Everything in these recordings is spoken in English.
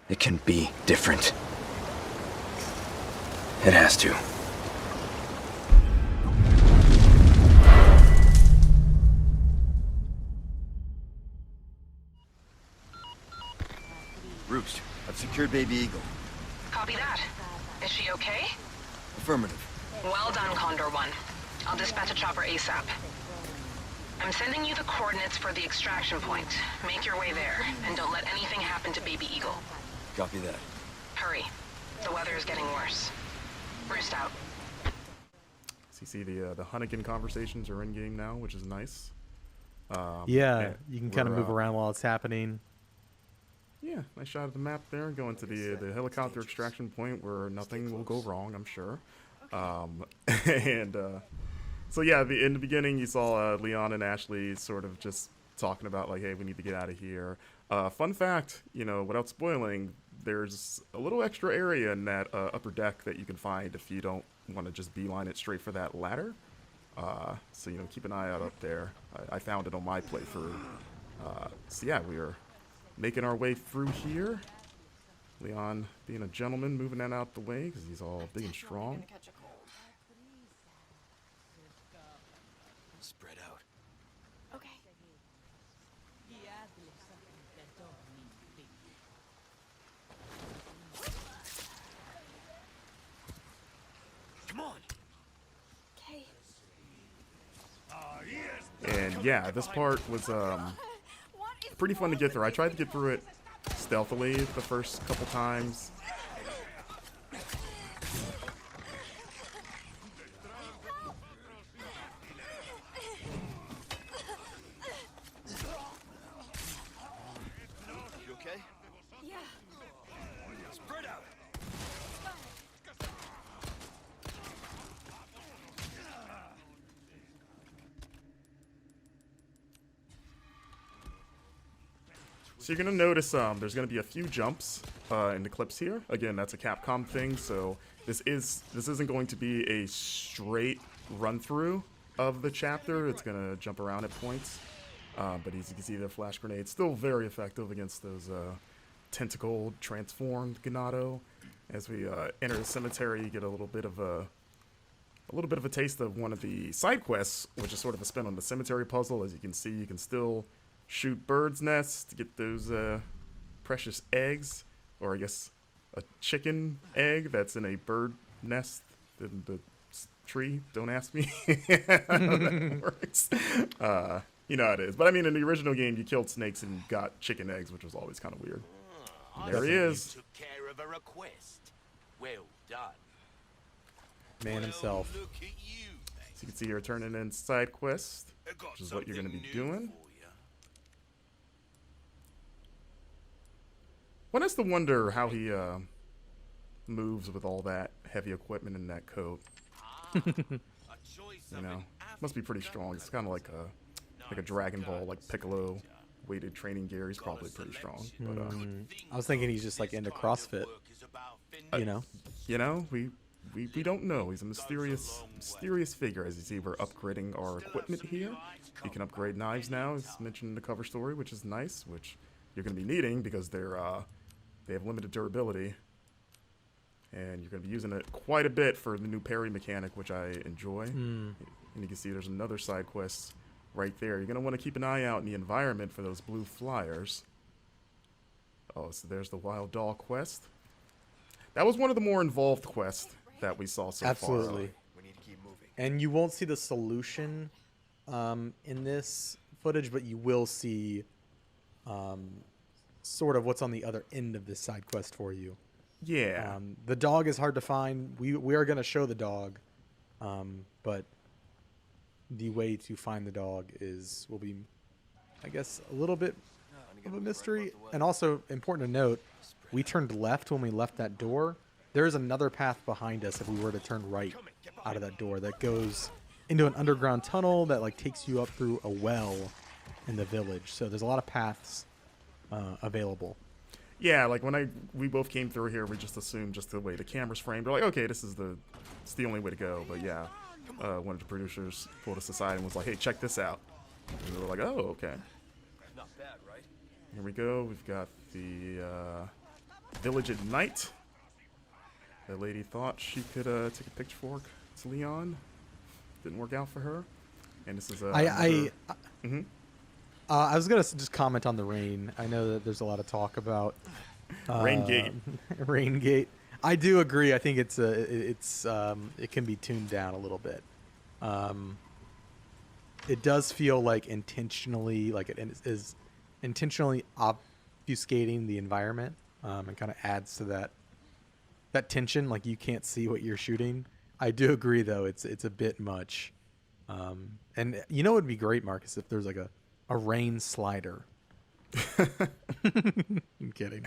It can be different. It has to. Roost, I've secured Baby Eagle. Copy that. Is she okay? Affirmative. Well done, Condor 1. I'll dispatch a chopper ASAP. I'm sending you the coordinates for the extraction point. Make your way there, and don't let anything happen to Baby Eagle. Copy that. Hurry. The weather is getting worse. Roost out. So you see the Hunnigan conversations are in game now, which is nice. Yeah, you can kind of we're, move around while it's happening. Yeah, nice shot of the map there. Going to the helicopter extraction point where nothing will go wrong, I'm sure. So yeah, in the beginning you saw Leon and Ashley sort of just talking about like, hey, we need to get out of here. Fun fact, without spoiling, there's a little extra area in that upper deck that you can find if you don't want to just beeline it straight for that ladder. So keep an eye out up there. I found it on my playthrough. So yeah, we are making our way through here. Leon being a gentleman, moving that out the way because he's all big and strong. Spread out. Okay. Come on. Okay. And yeah, this part was pretty fun to get through. I tried to get through it stealthily the first couple times. You okay? Yeah. Spread out. So you're gonna notice there's gonna be a few jumps in the clips here. Again, that's a Capcom thing, so this isn't going to be a straight run through of the chapter. It's gonna jump around at points, but as you can see, the flash grenade still very effective against those tentacled, transformed Ganado. As we enter the cemetery, you get a little bit of a taste of one of the side quests, which is sort of a spin on the cemetery puzzle. As you can see, you can still shoot birds' nests to get those precious eggs, or I guess a chicken egg that's in a bird nest in the tree. Don't ask me how that works. You know how it is. But I mean, in the original game, you killed snakes and got chicken eggs, which was always kind of weird. There he is. Took care of a request. Well done. Man himself. Look at you, mate. So you can see here turning in side quest, I got which is what you're going to be something new doing. for ya. One has to wonder how he moves with all that heavy equipment in that coat. A choice of an Must be pretty strong. It's kind of like a Dragon Ball, like Piccolo weighted training gear. He's probably pretty strong. But I was thinking he's just like into CrossFit. we don't know. He's a mysterious figure. As you see, we're upgrading our equipment here. You can upgrade knives now, as mentioned in the cover story, which is nice. Which you're going to be needing because they have limited durability, and you're going to be using it quite a bit for the new parry mechanic, which I enjoy. And you can see there's another side quest right there. You're going to want to keep an eye out in the environment for those blue flyers. Oh, so there's the Wild Doll quest. That was one of the more involved quests that we saw so far. Absolutely. We need to keep moving. And you won't see the solution in this footage, but you will see sort of what's on the other end of this side quest for you. Yeah. The dog is hard to find. We are going to show the dog, but the way to find the dog will be, I guess, a little bit of a mystery. And also important to note, we turned left when we left that door. There is another path behind us if we were to turn right out of that door that goes into an underground tunnel that like takes you up through a well in the village. So there's a lot of paths available. Yeah, like when we both came through here, we just assumed just the way the camera's framed. We're like, okay, it's the only way to go. But yeah, one of the producers pulled us aside and was like, hey, check this out. And we were like, oh, okay. Not bad, right? Here we go. We've got the village at night. That lady thought she could take a pitchfork to Leon. Didn't work out for her. And this is I was gonna just comment on the rain. I know that there's a lot of talk about Rain Gate. Rain Gate. I do agree. I think it can be tuned down a little bit. It does feel like intentionally, like it is intentionally obfuscating the environment, and kind of adds to that tension. Like you can't see what you're shooting. I do agree, though. It's a bit much. And you know, it would be great, Marcus, if there's like a rain slider. I'm kidding.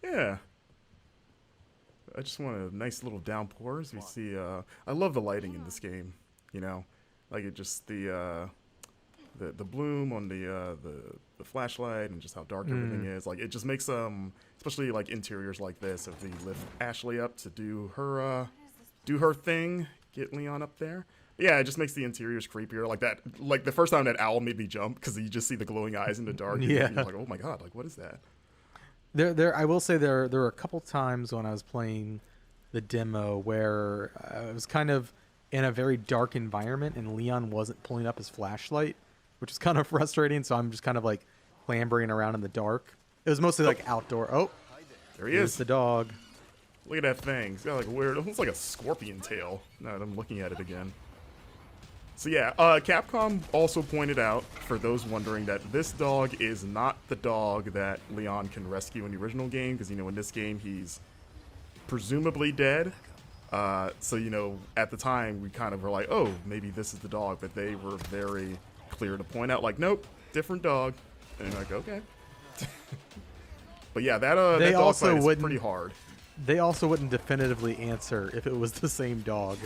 Yeah. I just want a nice little downpours. We see, I love the lighting in this game, you know, like it just the bloom on the flashlight and just how dark everything is. Like it just makes especially like interiors like this. If we lift Ashley up to do her thing, get Leon up there. Yeah, it just makes the interiors creepier. Like that, like the first time that owl made me jump because you just see the glowing eyes in the dark. Yeah, and you're like, oh my god, like what is that? I will say there were a couple times when I was playing the demo where I was kind of in a very dark environment and Leon wasn't pulling up his flashlight, which is kind of frustrating. So I'm just kind of like clambering around in the dark. It was mostly like outdoor. Oh, there he is. The dog. Look at that thing. It's got like a weird, almost like a scorpion tail. Now that I'm looking at it again. So yeah, Capcom also pointed out, for those wondering, that this dog is not the dog that Leon can rescue in the original game, because, you know, in this game, he's presumably dead. So, you know, at the time, we kind of were like, oh, maybe this is the dog, but they were very clear to point out, like, nope, different dog. And you're like, okay. But yeah, that dog fight is pretty hard. They also wouldn't definitively answer if it was the same dog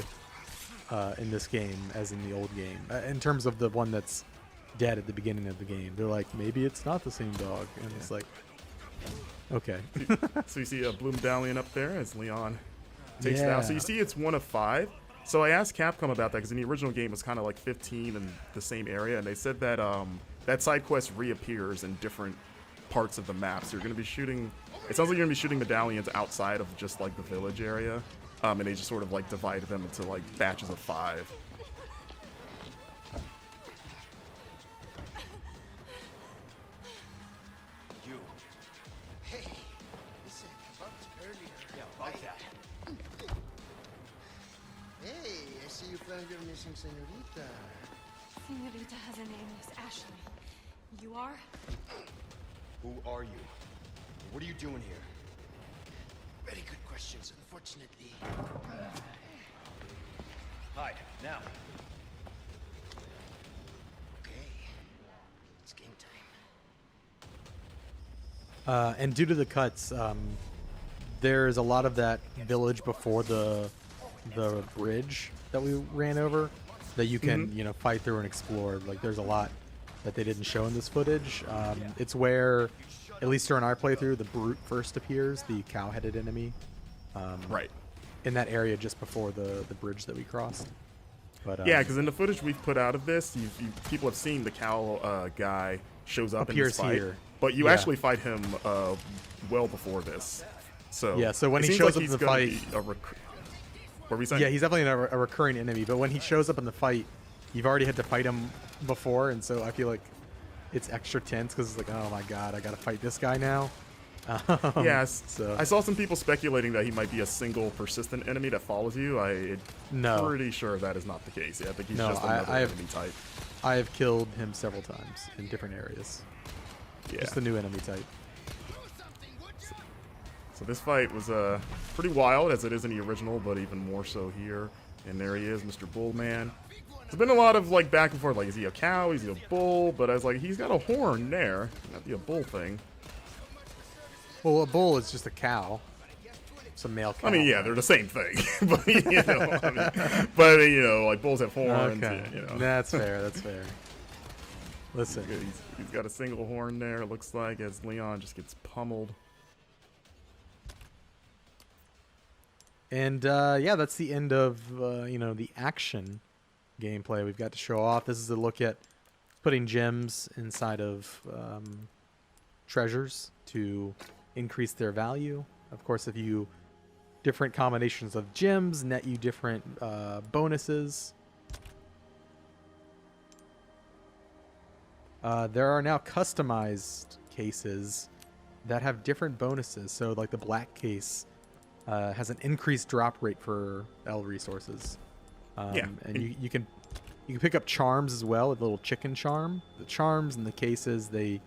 in this game as in the old game. In terms of the one that's dead at the beginning of the game, they're like, maybe it's not the same dog, and it's like, okay. So you see a blue medallion up there as Leon takes it out. So you see it's 1 of 5. So I asked Capcom about that because in the original game it was kind of like 15 in the same area, and they said that that side quest reappears in different parts of the map. So you're going to be shooting. It sounds like you're going to be shooting medallions outside of just like the village area. And they just sort of like divided them into like batches of 5. You. Hey. Listen, about earlier. Yeah, about that. Hey, I see you found your missing señorita. Senorita has a name, Miss Ashley. You are? Who are you? What are you doing here? Very good questions, unfortunately. Hide, now. Okay. It's game time. And due to the cuts, there's a lot of that village before the bridge that we ran over that you can you know, fight through and explore. Like there's a lot that they didn't show in this footage. It's where, at least during our playthrough, the brute first appears, the cow-headed enemy. Right. In that area just before the bridge that we crossed. But yeah, because in the footage we've put out of this, people have seen the cow guy shows up in this fight, here. But you actually fight him well before this. So yeah, so when it he seems shows like up in the fight, what were we saying? yeah, he's definitely a recurring enemy. But when he shows up in the fight, you've already had to fight him before, and so I feel like it's extra tense because it's like, oh my god, I gotta fight this guy now. Yes. So. I saw some people speculating that he might be a single persistent enemy that follows you. I'm pretty sure that is not the case. Yeah, I think he's just another enemy type. I have killed him several times in different areas. Yeah. Just a new enemy type. So this fight was pretty wild, as it is in the original, but even more so here. And there he is, Mr. Bullman. There's been a lot of like back and forth, like is he a cow, is he a bull? But I was like, he's got a horn there. Not be a bull thing. Well, a bull is just a cow. It's a male cow. I mean, yeah, they're the same thing. But you know, you know, like bulls have horns. Okay. You know. That's fair. That's fair. Listen, he's got a single horn there. It looks like as Leon just gets pummeled. and yeah, that's the end of you know, the action gameplay we've got to show off. This is a look at putting gems inside of treasures to increase their value. Of course, if you different combinations of gems net you different bonuses. There are now customized cases that have different bonuses. So like the black case has an increased drop rate for L resources. And you can pick up charms as well, a little chicken charm. The charms and the cases, they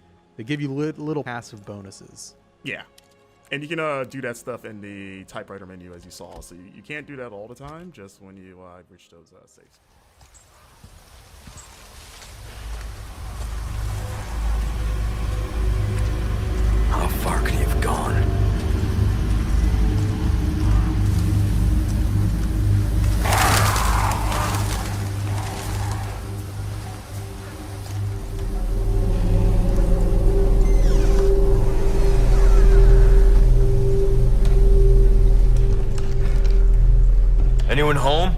give you little passive bonuses. Yeah. And you can do that stuff in the typewriter menu, as you saw. So you can't do that all the time, just when you reach those saves. How far could he have gone? Anyone home?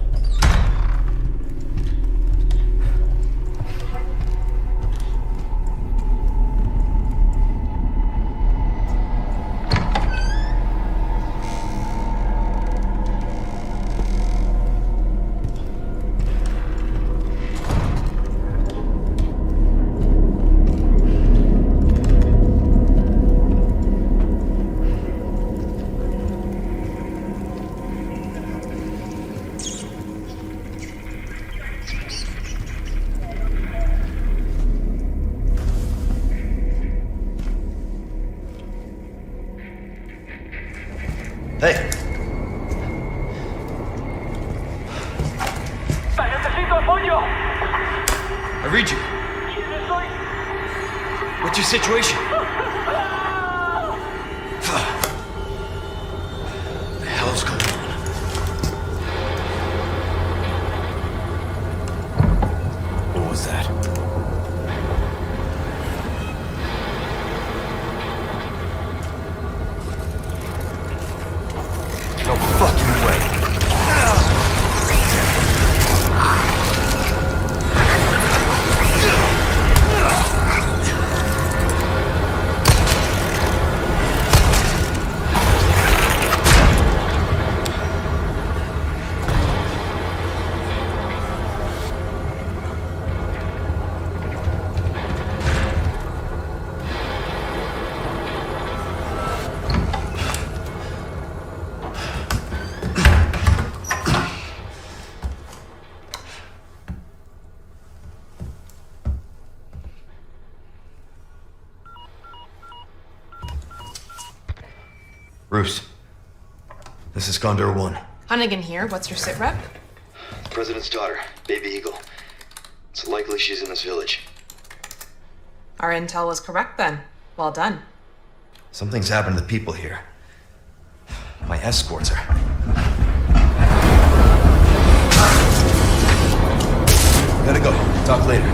Hey! I read you. What's your situation? What the hell's going on? What was that? No fucking way. Bruce, this is Condor 1. Hunnigan here. What's your sit rep? President's daughter, Baby Eagle. It's likely she's in this village. Our intel was correct then. Well done. Something's happened to the people here. My escorts are... Gotta go. Talk later.